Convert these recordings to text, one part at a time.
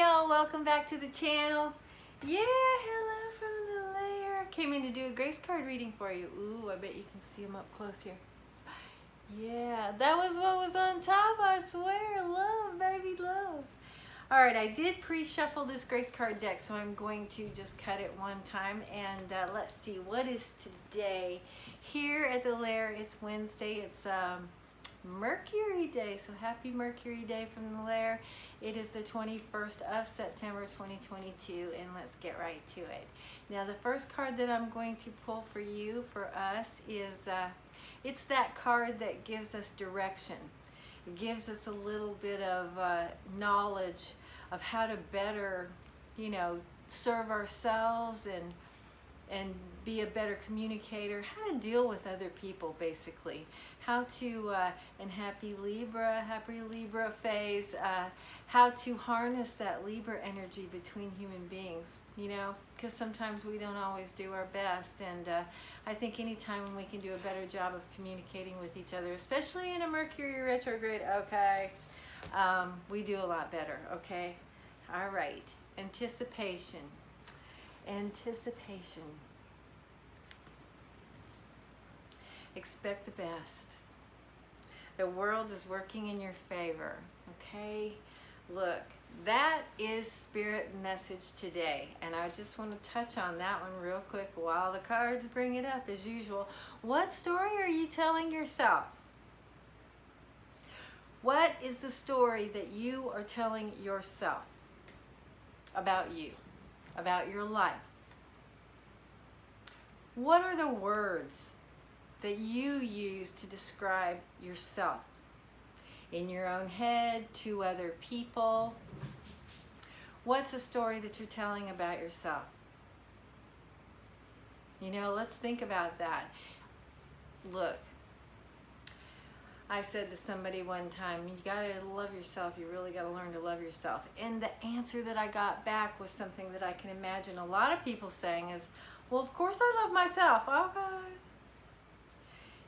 y'all, welcome back to the channel. Yeah, hello from the lair. Came in to do a grace card reading for you. Ooh, I bet you can see them up close here. Yeah, that was what was on top, I swear. Love, baby, love. All right, I did pre-shuffle this grace card deck, so I'm going to just cut it one time. And let's see, what is today? Here at the lair, it's Wednesday. It's Mercury Day, so happy Mercury Day from the lair. It is the 21st of September 2022, and let's get right to it. Now, the first card that I'm going to pull for you, for us, is it's that card that gives us direction. It gives us a little bit of knowledge of how to better, serve ourselves and be a better communicator, how to deal with other people, basically. How to, and happy Libra phase, how to harness that Libra energy between human beings, because sometimes we don't always do our best. And I think anytime when we can do a better job of communicating with each other, especially in a Mercury retrograde, okay, we do a lot better, okay? All right, anticipation. Expect the best. The world is working in your favor, okay? Look, that is spirit message today, and I just want to touch on that one real quick while the cards bring it up as usual. What story are you telling yourself? What is the story that you are telling yourself about you, about your life? What are the words that you use to describe yourself in your own head, to other people? What's the story that you're telling about yourself? Let's think about that. Look, I said to somebody one time, you gotta love yourself. You really gotta learn to love yourself. And the answer that I got back was something that I can imagine a lot of people saying is, well, of course I love myself. Okay.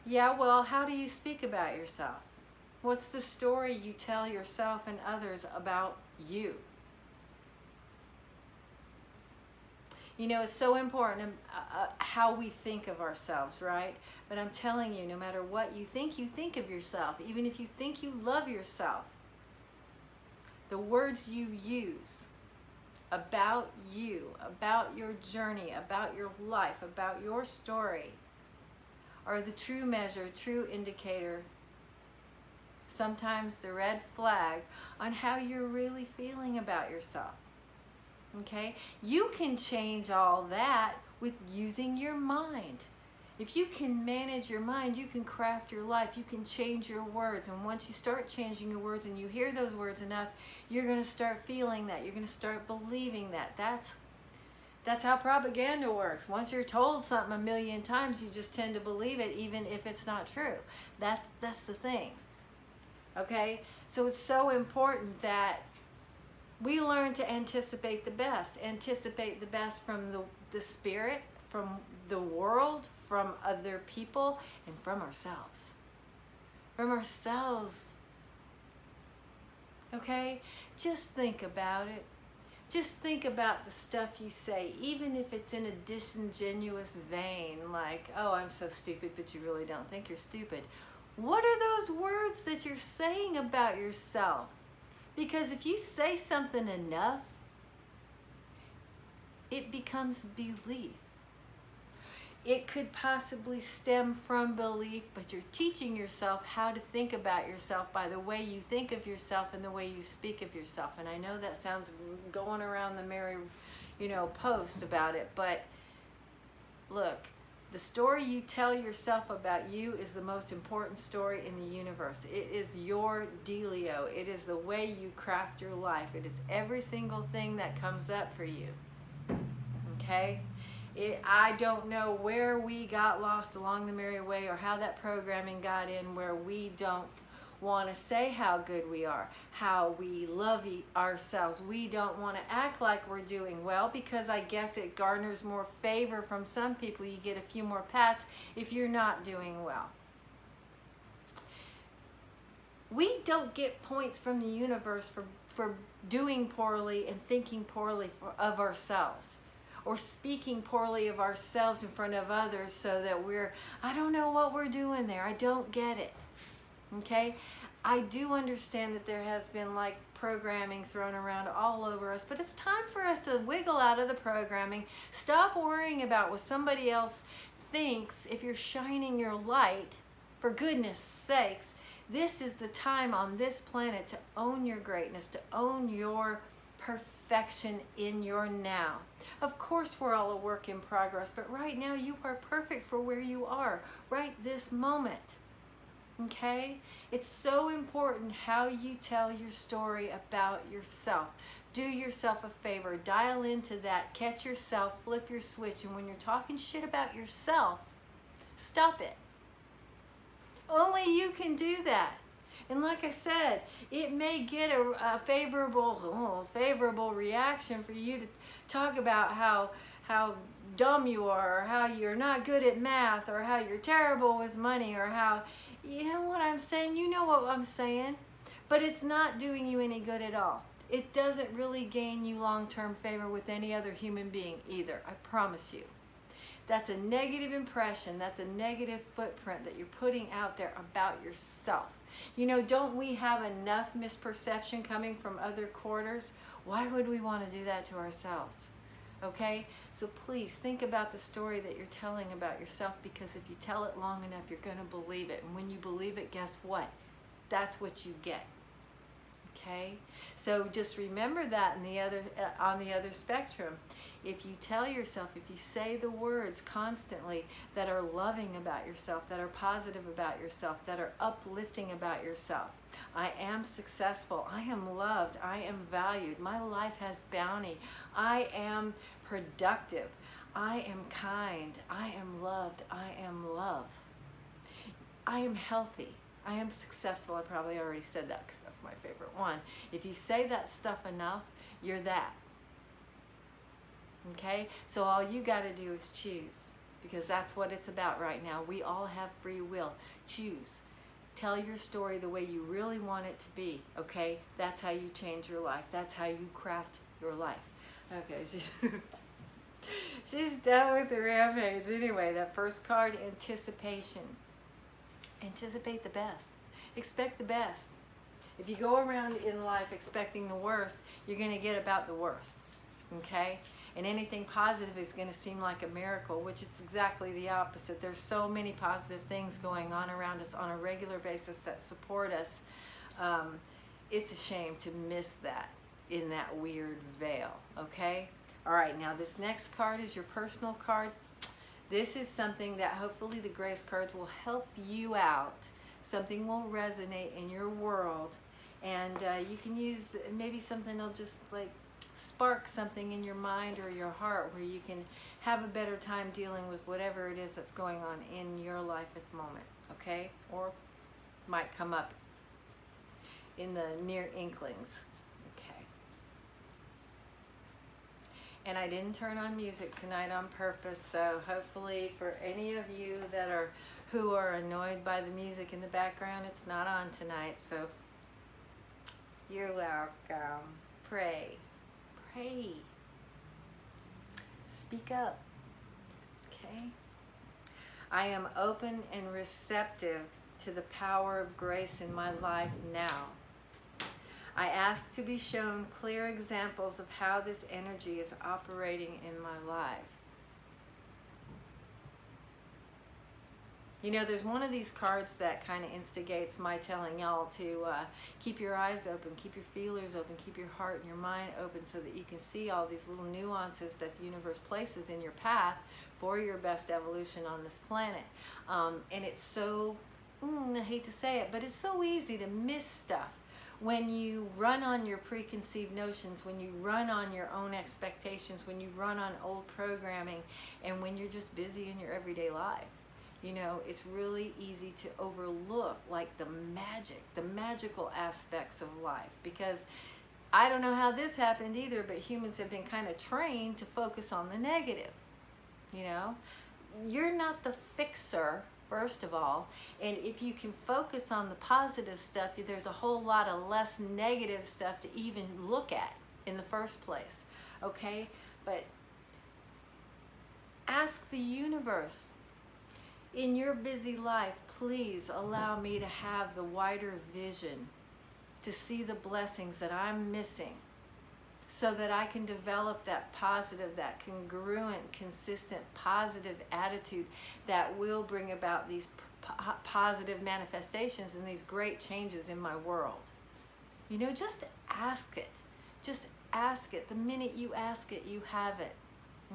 Yeah, well, how do you speak about yourself? What's the story you tell yourself and others about you? It's so important how we think of ourselves, right? But I'm telling you, no matter what you think of yourself. Even if you think you love yourself, the words you use about you, about your journey, about your life, about your story, are the true measure, true indicator, sometimes the red flag on how you're really feeling about yourself. Okay? You can change all that with using your mind. If you can manage your mind, you can craft your life, you can change your words. And once you start changing your words and you hear those words enough, you're going to start feeling that. You're going to start believing that. That's how propaganda works. Once you're told something a million times, you just tend to believe it, even if it's not true. That's the thing. Okay? So it's so important that we learn to anticipate the best. Anticipate the best from the spirit, from the world, from other people, and from ourselves. From ourselves. Okay? Just think about it. Just think about the stuff you say, even if it's in a disingenuous vein, like, oh, I'm so stupid, but you really don't think you're stupid. What are those words that you're saying about yourself? Because if you say something enough, it becomes belief. It could possibly stem from belief, but you're teaching yourself how to think about yourself by the way you think of yourself and the way you speak of yourself. And I know that sounds going around the merry, post about it, but look, the story you tell yourself about you is the most important story in the universe. It is your dealio. It is the way you craft your life. It is every single thing that comes up for you. Okay? I don't know where we got lost along the merry way or how that programming got in where we don't want to say how good we are, how we love ourselves. We don't want to act like we're doing well because I guess it garners more favor from some people. You get a few more pats if you're not doing well. We don't get points from the universe for doing poorly and thinking poorly of ourselves, or speaking poorly of ourselves in front of others, so that I don't know what we're doing there. I don't get it. Okay? I do understand that there has been like programming thrown around all over us, but it's time for us to wiggle out of the programming. Stop worrying about what somebody else thinks. If you're shining your light, for goodness sakes, this is the time on this planet to own your greatness, to own your perfection in your now. Of course, we're all a work in progress, but right now you are perfect for where you are, right this moment. Okay? It's so important how you tell your story about yourself. Do yourself a favor. Dial into that. Catch yourself. Flip your switch. And when you're talking shit about yourself, stop it. Only you can do that. And like I said, it may get a favorable reaction for you to talk about how dumb you are, or how you're not good at math, or how you're terrible with money, or how, you know what I'm saying? You know what I'm saying. But it's not doing you any good at all. It doesn't really gain you long-term favor with any other human being either. I promise you. That's a negative impression. That's a negative footprint that you're putting out there about yourself. You know, don't we have enough misperception coming from other quarters? Why would we want to do that to ourselves? Okay? So please think about the story that you're telling about yourself, because if you tell it long enough, you're going to believe it. And when you believe it, guess what? That's what you get. Okay? So just remember that on the other spectrum. If you tell yourself, if you say the words constantly that are loving about yourself, that are positive about yourself, that are uplifting about yourself. I am successful. I am loved. I am valued. My life has bounty. I am productive. I am kind. I am loved. I am love. I am healthy. I am successful. I probably already said that because that's my favorite one. If you say that stuff enough, you're that. Okay? So all you got to do is choose, because that's what it's about right now. We all have free will. Choose. Tell your story the way you really want it to be. Okay? That's how you change your life. That's how you craft your life. Okay, she's done with the rampage. Anyway, that first card, anticipation. Anticipate the best. Expect the best. If you go around in life expecting the worst, you're going to get about the worst. Okay? And anything positive is going to seem like a miracle, which is exactly the opposite. There's so many positive things going on around us on a regular basis that support us. It's a shame to miss that in that weird veil. Okay? All right, now this next card is your personal card. This is something that hopefully the grace cards will help you out. Something will resonate in your world. And you can use maybe something that'll just like spark something in your mind or your heart, where you can have a better time dealing with whatever it is that's going on in your life at the moment. Okay? Or might come up in the near inklings. Okay. And I didn't turn on music tonight on purpose, so hopefully for any of you who are annoyed by the music in the background, it's not on tonight. So you're welcome. Pray. Pray. Speak up. Okay? I am open and receptive to the power of grace in my life now. I ask to be shown clear examples of how this energy is operating in my life. You know, there's one of these cards that kind of instigates my telling y'all to keep your eyes open, keep your feelers open, keep your heart and your mind open, so that you can see all these little nuances that the universe places in your path for your best evolution on this planet. And it's so, I hate to say it, but it's so easy to miss stuff when you run on your preconceived notions, when you run on your own expectations, when you run on old programming, and when you're just busy in your everyday life. You know, it's really easy to overlook like the magical aspects of life, because I don't know how this happened either, but humans have been kind of trained to focus on the negative. You know, you're not the fixer first of all. And if you can focus on the positive stuff, there's a whole lot of less negative stuff to even look at in the first place. Okay? But ask the universe, in your busy life, please allow me to have the wider vision to see the blessings that I'm missing, so that I can develop that positive, that congruent, consistent, positive attitude that will bring about these positive manifestations and these great changes in my world. You know, just ask it. Just ask it. The minute you ask it, you have it.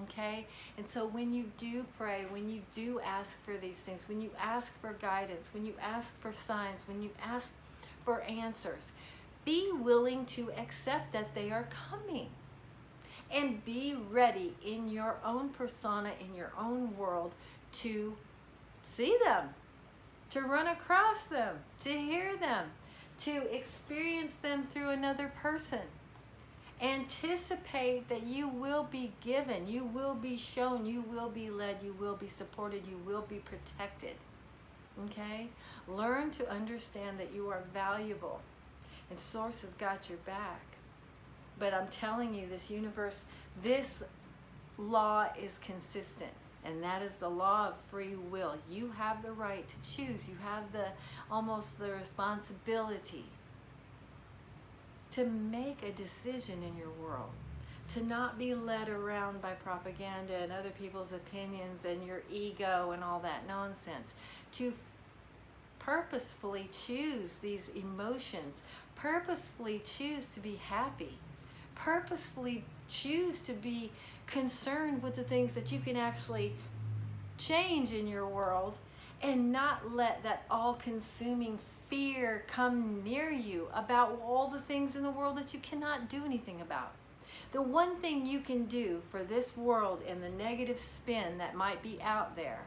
Okay? And so when you do pray, when you do ask for these things, when you ask for guidance, when you ask for signs, when you ask for answers, be willing to accept that they are coming. And be ready in your own persona, in your own world, to see them, to run across them, to hear them, to experience them through another person. Anticipate that you will be given, you will be shown, you will be led, you will be supported, you will be protected. Okay? Learn to understand that you are valuable, and Source has got your back. But I'm telling you, this universe, this law is consistent, and that is the law of free will. You have the right to choose. You have almost the responsibility to make a decision in your world, to not be led around by propaganda and other people's opinions and your ego and all that nonsense, to purposefully choose these emotions, purposefully choose to be happy, purposefully choose to be concerned with the things that you can actually change in your world, and not let that all-consuming fear come near you about all the things in the world that you cannot do anything about. The one thing you can do for this world and the negative spin that might be out there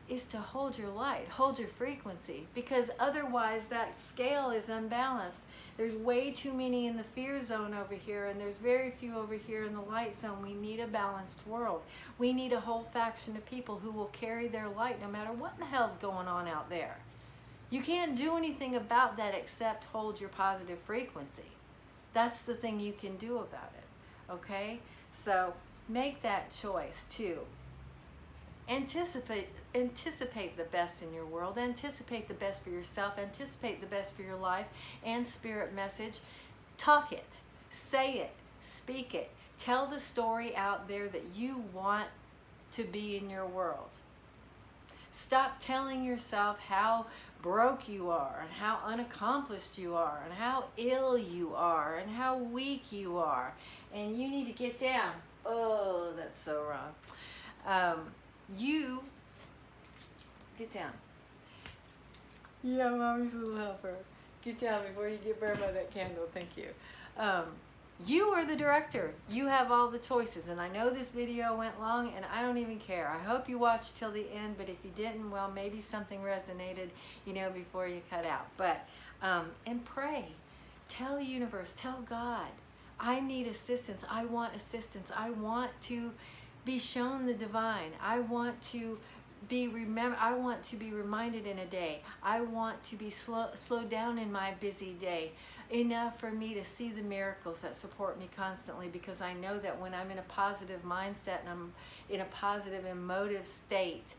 is to hold your light, hold your frequency, because otherwise that scale is unbalanced. There's way too many in the fear zone over here, and there's very few over here in the light zone. We need a balanced world. We need a whole faction of people who will carry their light no matter what the hell's going on out there. You can't do anything about that except hold your positive frequency. That's the thing you can do about it. Okay? So make that choice too. Anticipate the best in your world. Anticipate the best for yourself. Anticipate the best for your life and spirit message. Talk it. Say it. Speak it. Tell the story out there that you want to be in your world. Stop telling yourself how broke you are, and how unaccomplished you are, and how ill you are, and how weak you are, and you need to get down. Oh, that's so wrong. You get down. Yeah, mommy's a little helper. Get down before you get burned by that candle. Thank you. You are the director. You have all the choices. And I know this video went long, and I don't even care. I hope you watched till the end, but if you didn't, well, maybe something resonated, you know, before you cut out. But, and pray. Tell universe, tell God, I need assistance. I want assistance. I want to be shown the divine. I want to be reminded in a day. I want to be slowed down in my busy day, enough for me to see the miracles that support me constantly, because I know that when I'm in a positive mindset and I'm in a positive emotive state,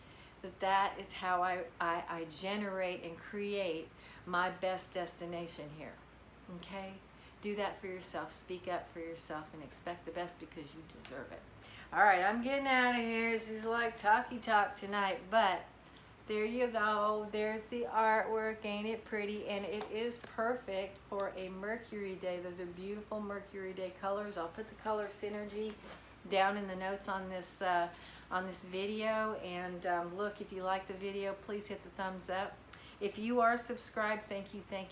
that is how I generate and create my best destination here. Okay? Do that for yourself. Speak up for yourself and expect the best, because you deserve it. All right, I'm getting out of here. This is like talky talk tonight, but there you go. There's the artwork. Ain't it pretty? And it is perfect for a Mercury day. Those are beautiful Mercury day colors. I'll put the color synergy down in the notes on this video. And look, if you like the video, please hit the thumbs up. If you are subscribed, thank you. Thank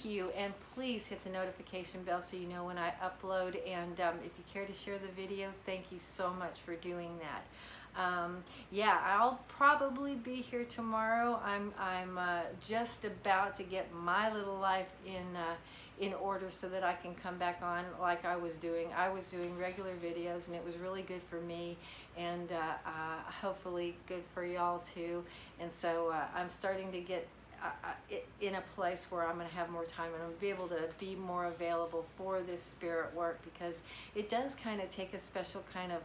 you, and please hit the notification bell so you know when I upload. And if you care to share the video, thank you so much for doing that. Yeah, I'll probably be here tomorrow. I'm just about to get my little life in order so that I can come back on like I was doing. I was doing regular videos, and it was really good for me, and hopefully good for y'all too. And so I'm starting to get in a place where I'm going to have more time, and I'll be able to be more available for this spirit work, because it does kind of take a special kind of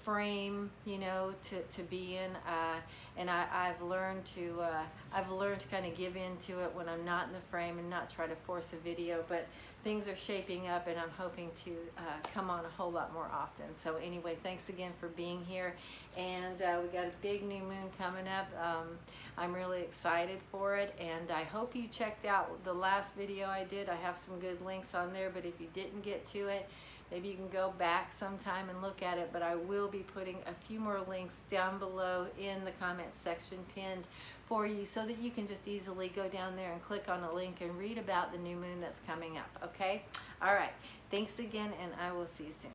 frame, you know, to be in, and I've learned to kind of give into it when I'm not in the frame and not try to force a video. But things are shaping up, and I'm hoping to come on a whole lot more often. So anyway, thanks again for being here, and we got a big new moon coming up. I'm really excited for it, and I hope you checked out the last video I did. I have some good links on there, but if you didn't get to it, maybe you can go back sometime and look at it. But I will be putting a few more links down below in the comments section pinned for you, so that you can just easily go down there and click on a link and read about the new moon that's coming up. Okay? All right. Thanks again, and I will see you soon.